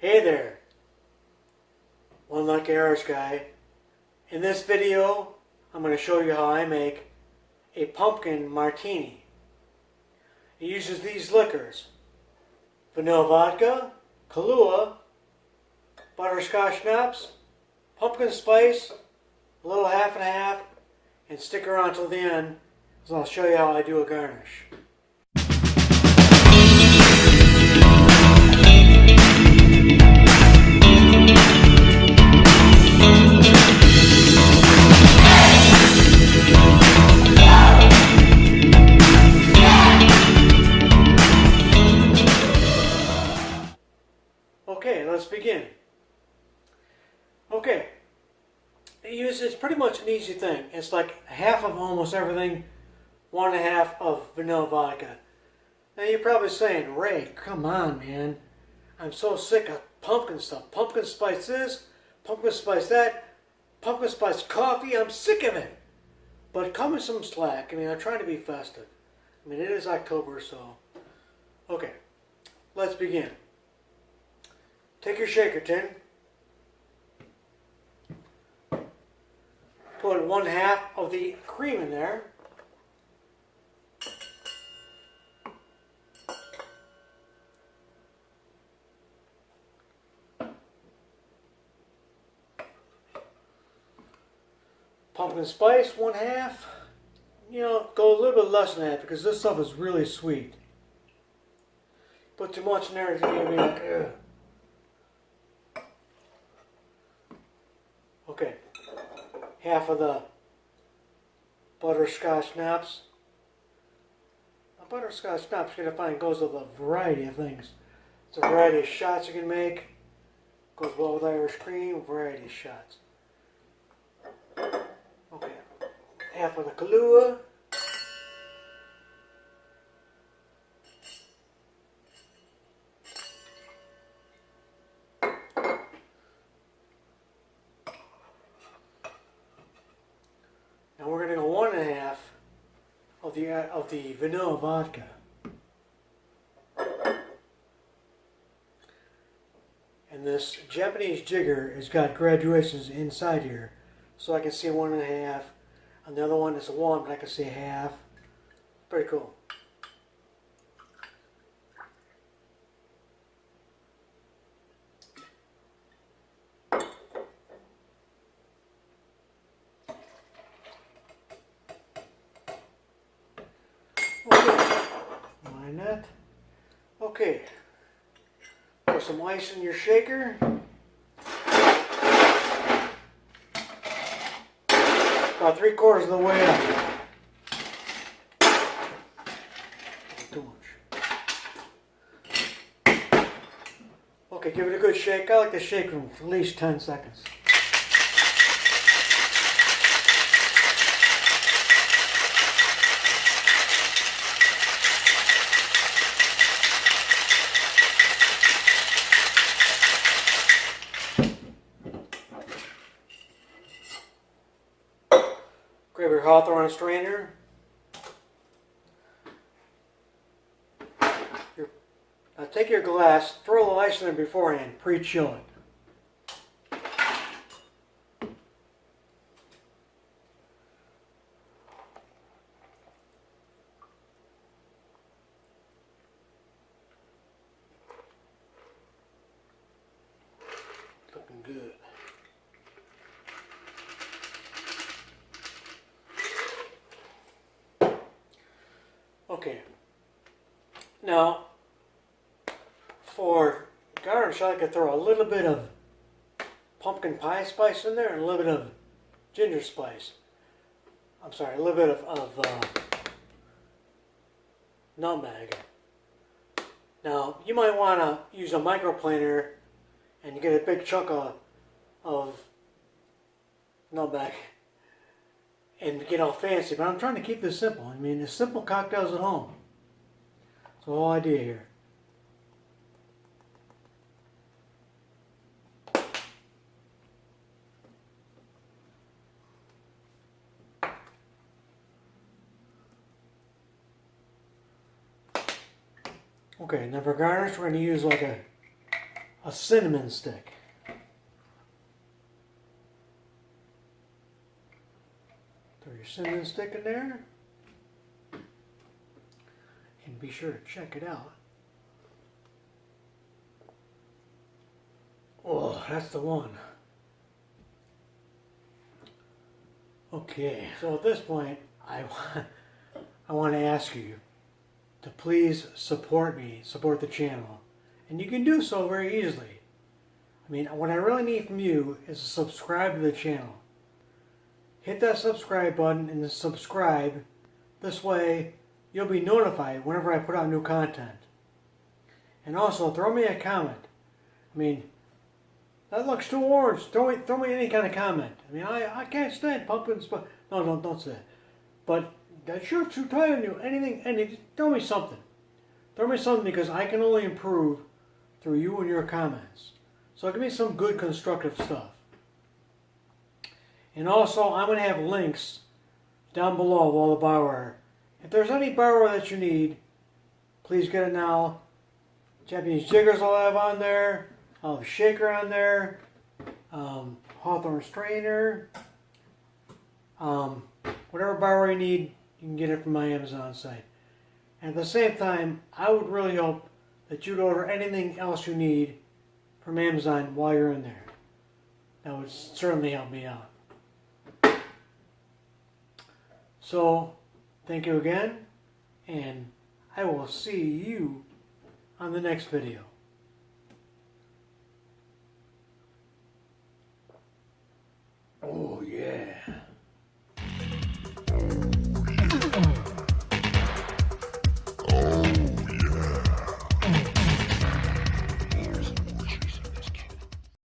Hey there, One Lucky Irish guy. In this video, I'm going to show you how I make a pumpkin martini. It uses these liquors: vanilla vodka, Kahlua, butterscotch schnapps, pumpkin spice, a little half and half, and stick around till the end, so I'll show you how I do a garnish. Okay, let's begin. Okay, it's pretty much an easy thing. It's like half of almost everything, 1.5 of vanilla vodka. Now you're probably saying, Ray, come on, man. I'm so sick of pumpkin stuff. Pumpkin spice this, pumpkin spice that, pumpkin spice coffee. I'm sick of it. But cut me some slack. I mean, I'm trying to be festive. I mean, it is October, so. Okay, let's begin. Take your shaker tin, put 1/2 of the cream in there, pumpkin spice 1/2, go a little bit less than that because this stuff is really sweet. Put too much in there, it's going to be like, ugh. Okay, half of the butterscotch schnapps. A butterscotch schnapps you're going to find goes with a variety of things. It's a variety of shots you can make. Goes well with Irish cream, a variety of shots. Okay, half of the Kahlua. Now we're going to go 1/2 of the vanilla vodka. And this Japanese jigger has got graduations inside here, so I can see 1/2. On the other one is a 1, but I can see 1/2. Pretty cool. Okay, mind that. Okay, put some ice in your shaker. About 3/4 of the way up. Too much. Okay, give it a good shake. I like to shake for at least 10 seconds. Grab your Hawthorne strainer. Now take your glass, throw a little ice in there beforehand, pre-chill it. Looking good. Okay, now for garnish I could throw a little bit of pumpkin pie spice in there and a little bit of ginger spice. I'm sorry, a little bit of nutmeg. Now you might want to use a microplaner and you get a big chunk of nutmeg and get all fancy, but I'm trying to keep this simple. I mean, it's simple cocktails at home. That's the whole idea here. Okay, now for garnish, we're going to use like a a cinnamon stick. Throw your cinnamon stick in there. And be sure to check it out. Oh, that's the one. Okay, so at this point, I want to ask you to please support me, support the channel. And you can do so very easily. I mean, what I really need from you is to subscribe to the channel. Hit that subscribe button and then subscribe. This way, you'll be notified whenever I put out new content. And also, throw me a comment. I mean, that looks too orange. Throw me any kind of comment. I mean, I can't stand pumpkin spice. No, don't say that. But that shirt's too tight on you. Anything, throw me something. Throw me something because I can only improve through you and your comments. So give me some good constructive stuff. And also, I'm going to have links down below of all the barware. If there's any barware that you need, please get it now. Japanese jiggers I'll have on there. I'll have a shaker on there. Hawthorne strainer. Whatever barware you need, you can get it from my Amazon site. And at the same time, I would really hope that you'd order anything else you need from Amazon while you're in there. That would certainly help me out. So, thank you again, and I will see you on the next video.